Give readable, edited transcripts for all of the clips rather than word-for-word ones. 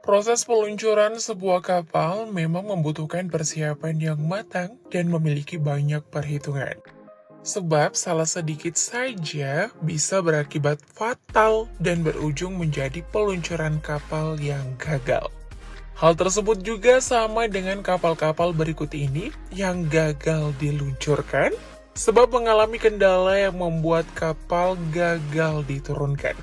Proses peluncuran sebuah kapal memang membutuhkan persiapan yang matang dan memiliki banyak perhitungan. Sebab salah sedikit saja bisa berakibat fatal dan berujung menjadi peluncuran kapal yang gagal. Hal tersebut juga sama dengan kapal-kapal berikut ini yang gagal diluncurkan, sebab mengalami kendala yang membuat kapal gagal diturunkan.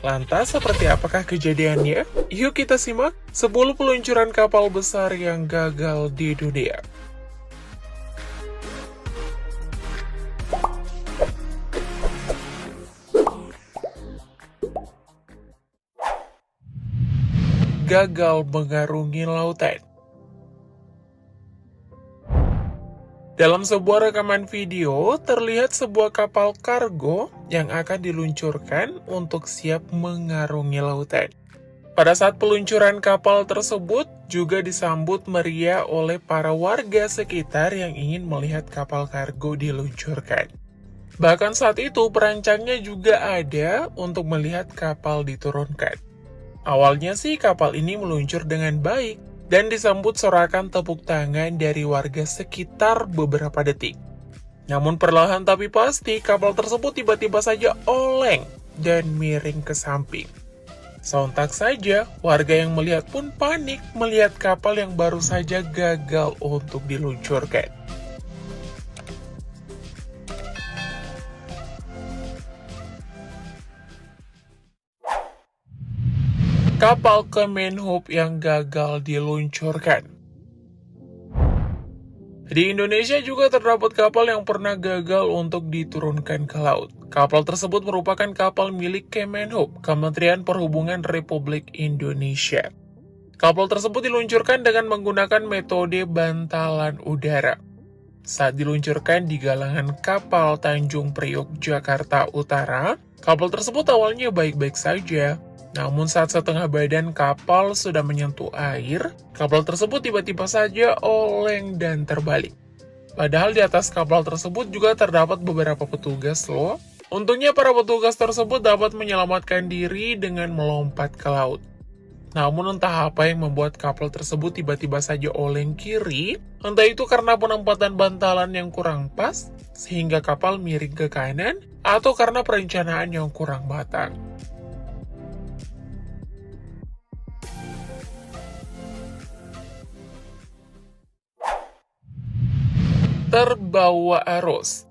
Lantas, seperti apakah kejadiannya? Yuk kita simak 10 peluncuran kapal besar yang gagal di dunia. Gagal mengarungi lautan. Dalam sebuah rekaman video, terlihat sebuah kapal kargo yang akan diluncurkan untuk siap mengarungi lautan. Pada saat peluncuran kapal tersebut juga disambut meriah oleh para warga sekitar yang ingin melihat kapal kargo diluncurkan. Bahkan saat itu perancangnya juga ada untuk melihat kapal diturunkan. Awalnya sih kapal ini meluncur dengan baik dan disambut sorakan tepuk tangan dari warga sekitar beberapa detik. Namun perlahan tapi pasti kapal tersebut tiba-tiba saja oleng dan miring ke samping. Sontak saja, warga yang melihat pun panik melihat kapal yang baru saja gagal untuk diluncurkan. Kapal Kemenhub yang gagal diluncurkan. Di Indonesia juga terdapat kapal yang pernah gagal untuk diturunkan ke laut. Kapal tersebut merupakan kapal milik Kemenhub, Kementerian Perhubungan Republik Indonesia. Kapal tersebut diluncurkan dengan menggunakan metode bantalan udara. Saat diluncurkan di galangan kapal Tanjung Priok, Jakarta Utara, kapal tersebut awalnya baik-baik saja. Namun saat setengah badan kapal sudah menyentuh air, kapal tersebut tiba-tiba saja oleng dan terbalik. Padahal di atas kapal tersebut juga terdapat beberapa petugas loh. Untungnya para petugas tersebut dapat menyelamatkan diri dengan melompat ke laut. Namun entah apa yang membuat kapal tersebut tiba-tiba saja oleng kiri, entah itu karena penempatan bantalan yang kurang pas, sehingga kapal miring ke kanan, atau karena perencanaan yang kurang matang. Terbawa arus.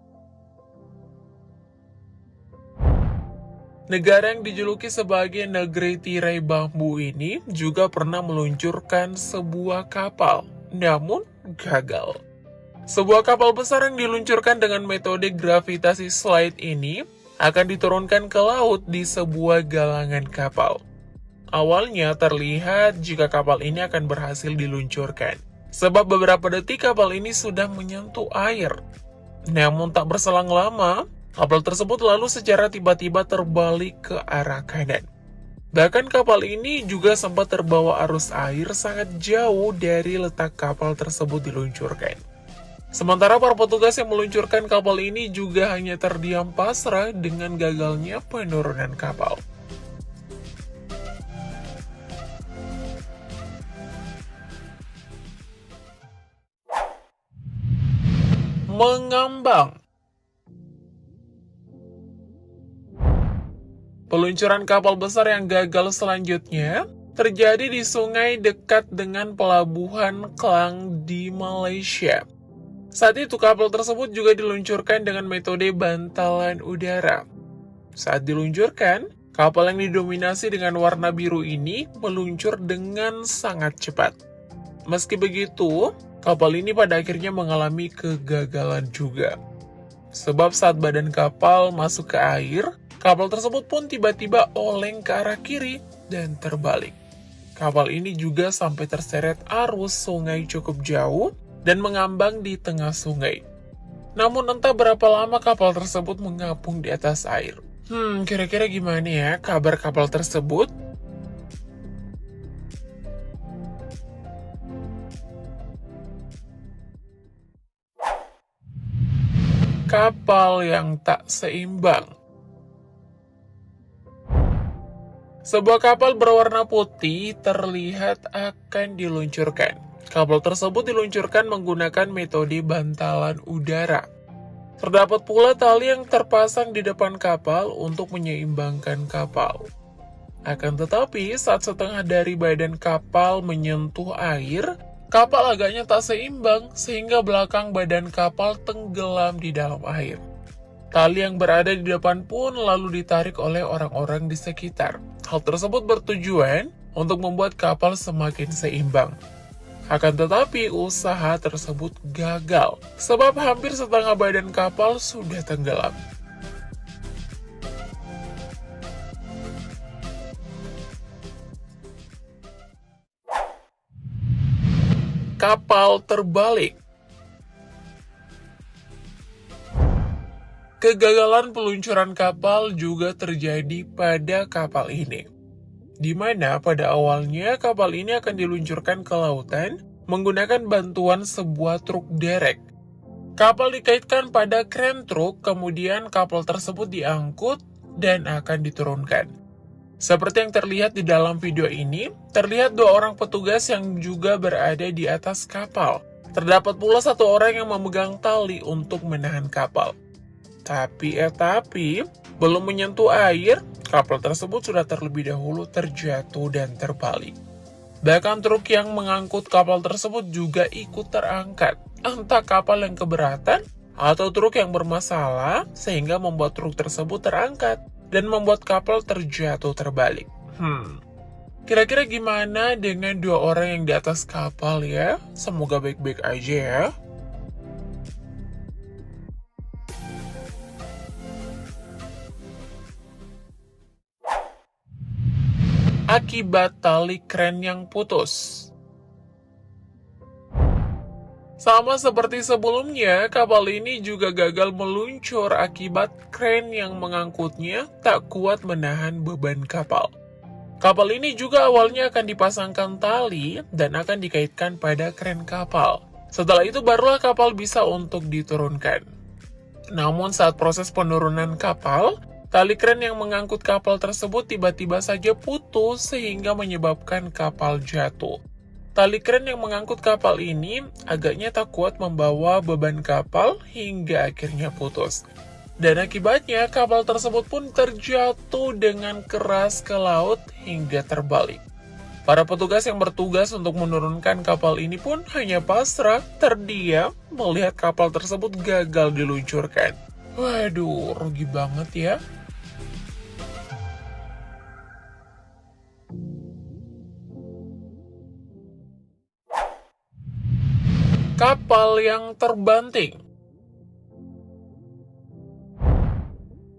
Negara yang dijuluki sebagai negeri tirai bambu ini juga pernah meluncurkan sebuah kapal, namun gagal. Sebuah kapal besar yang diluncurkan dengan metode gravitasi slide ini akan diturunkan ke laut di sebuah galangan kapal. Awalnya terlihat jika kapal ini akan berhasil diluncurkan, sebab beberapa detik kapal ini sudah menyentuh air. Namun tak berselang lama, kapal tersebut lalu secara tiba-tiba terbalik ke arah kanan. Bahkan kapal ini juga sempat terbawa arus air sangat jauh dari letak kapal tersebut diluncurkan. Sementara para petugas yang meluncurkan kapal ini juga hanya terdiam pasrah dengan gagalnya penurunan kapal. Mengambang. Peluncuran kapal besar yang gagal selanjutnya terjadi di sungai dekat dengan pelabuhan Klang di Malaysia. Saat itu kapal tersebut juga diluncurkan dengan metode bantalan udara. Saat diluncurkan, kapal yang didominasi dengan warna biru ini meluncur dengan sangat cepat. Meski begitu, kapal ini pada akhirnya mengalami kegagalan juga. Sebab saat badan kapal masuk ke air, kapal tersebut pun tiba-tiba oleng ke arah kiri dan terbalik. Kapal ini juga sampai terseret arus sungai cukup jauh dan mengambang di tengah sungai. Namun entah berapa lama kapal tersebut mengapung di atas air. Kira-kira gimana ya kabar kapal tersebut? Kapal yang tak seimbang. Sebuah kapal berwarna putih terlihat akan diluncurkan. Kapal tersebut diluncurkan menggunakan metode bantalan udara. Terdapat pula tali yang terpasang di depan kapal untuk menyeimbangkan kapal. Akan tetapi, saat setengah dari badan kapal menyentuh air, kapal agaknya tak seimbang sehingga belakang badan kapal tenggelam di dalam air. Tali yang berada di depan pun lalu ditarik oleh orang-orang di sekitar. Hal tersebut bertujuan untuk membuat kapal semakin seimbang. Akan tetapi, usaha tersebut gagal, sebab hampir setengah badan kapal sudah tenggelam. Kapal terbalik. Kegagalan peluncuran kapal juga terjadi pada kapal ini, di mana pada awalnya kapal ini akan diluncurkan ke lautan menggunakan bantuan sebuah truk derek. Kapal dikaitkan pada kren truk, kemudian kapal tersebut diangkut dan akan diturunkan. Seperti yang terlihat di dalam video ini, terlihat dua orang petugas yang juga berada di atas kapal. Terdapat pula satu orang yang memegang tali untuk menahan kapal. Tapi belum menyentuh air, kapal tersebut sudah terlebih dahulu terjatuh dan terbalik. Bahkan truk yang mengangkut kapal tersebut juga ikut terangkat. Entah kapal yang keberatan atau truk yang bermasalah sehingga membuat truk tersebut terangkat dan membuat kapal terjatuh terbalik. Kira-kira gimana dengan dua orang yang di atas kapal ya? Semoga baik-baik aja ya. Akibat tali kren yang putus. Sama seperti sebelumnya, kapal ini juga gagal meluncur akibat kren yang mengangkutnya tak kuat menahan beban kapal. Kapal ini juga awalnya akan dipasangkan tali dan akan dikaitkan pada kren kapal. Setelah itu barulah kapal bisa untuk diturunkan. Namun saat proses penurunan kapal, tali kren yang mengangkut kapal tersebut tiba-tiba saja putus sehingga menyebabkan kapal jatuh. Tali kren yang mengangkut kapal ini agaknya tak kuat membawa beban kapal hingga akhirnya putus. Dan akibatnya kapal tersebut pun terjatuh dengan keras ke laut hingga terbalik. Para petugas yang bertugas untuk menurunkan kapal ini pun hanya pasrah, terdiam melihat kapal tersebut gagal diluncurkan. Waduh, rugi banget ya. Kapal yang terbanting.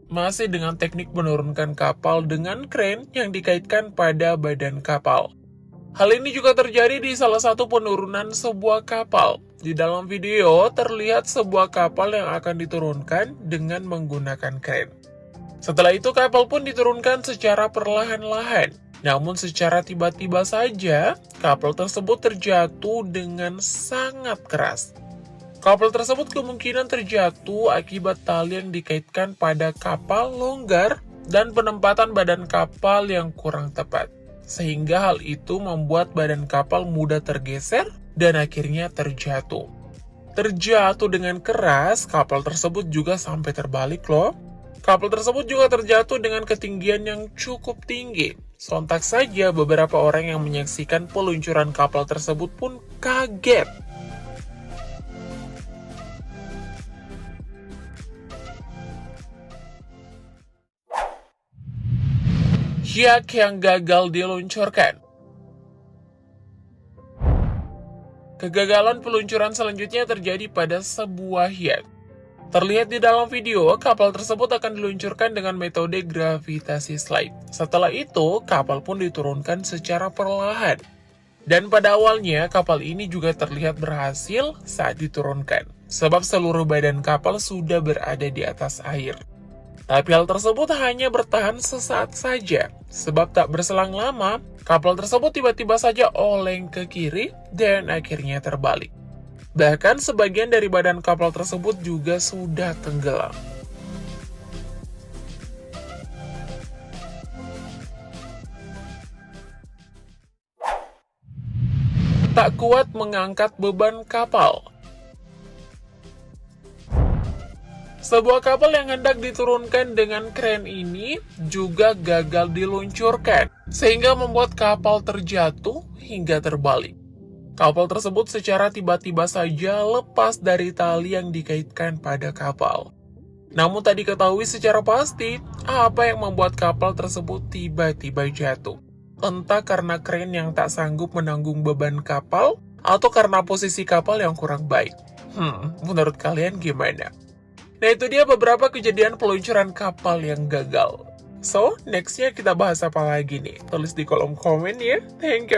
Masih dengan teknik menurunkan kapal dengan kren yang dikaitkan pada badan kapal. Hal ini juga terjadi di salah satu penurunan sebuah kapal. Di dalam video terlihat sebuah kapal yang akan diturunkan dengan menggunakan kren. Setelah itu kapal pun diturunkan secara perlahan-lahan. Namun secara tiba-tiba saja, kapal tersebut terjatuh dengan sangat keras. Kapal tersebut kemungkinan terjatuh akibat tali yang dikaitkan pada kapal longgar dan penempatan badan kapal yang kurang tepat. Sehingga hal itu membuat badan kapal mudah tergeser dan akhirnya terjatuh. Terjatuh dengan keras, kapal tersebut juga sampai terbalik loh. Kapal tersebut juga terjatuh dengan ketinggian yang cukup tinggi. Sontak saja beberapa orang yang menyaksikan peluncuran kapal tersebut pun kaget. Yak yang gagal diluncurkan. Kegagalan peluncuran selanjutnya terjadi pada sebuah yak. Terlihat di dalam video, kapal tersebut akan diluncurkan dengan metode gravitasi slide. Setelah itu, kapal pun diturunkan secara perlahan. Dan pada awalnya, kapal ini juga terlihat berhasil saat diturunkan, sebab seluruh badan kapal sudah berada di atas air. Tapi hal tersebut hanya bertahan sesaat saja, sebab tak berselang lama, kapal tersebut tiba-tiba saja oleng ke kiri dan akhirnya terbalik. Bahkan sebagian dari badan kapal tersebut juga sudah tenggelam. tak kuat mengangkat beban kapal. Sebuah kapal yang hendak diturunkan dengan kren ini juga gagal diluncurkan, sehingga membuat kapal terjatuh hingga terbalik. Kapal tersebut secara tiba-tiba saja lepas dari tali yang dikaitkan pada kapal. Namun tak diketahui secara pasti apa yang membuat kapal tersebut tiba-tiba jatuh. Entah karena kren yang tak sanggup menanggung beban kapal, atau karena posisi kapal yang kurang baik. Menurut kalian gimana? Nah, itu dia beberapa kejadian peluncuran kapal yang gagal. So, nextnya kita bahas apa lagi nih? Tulis di kolom komen ya. Thank you.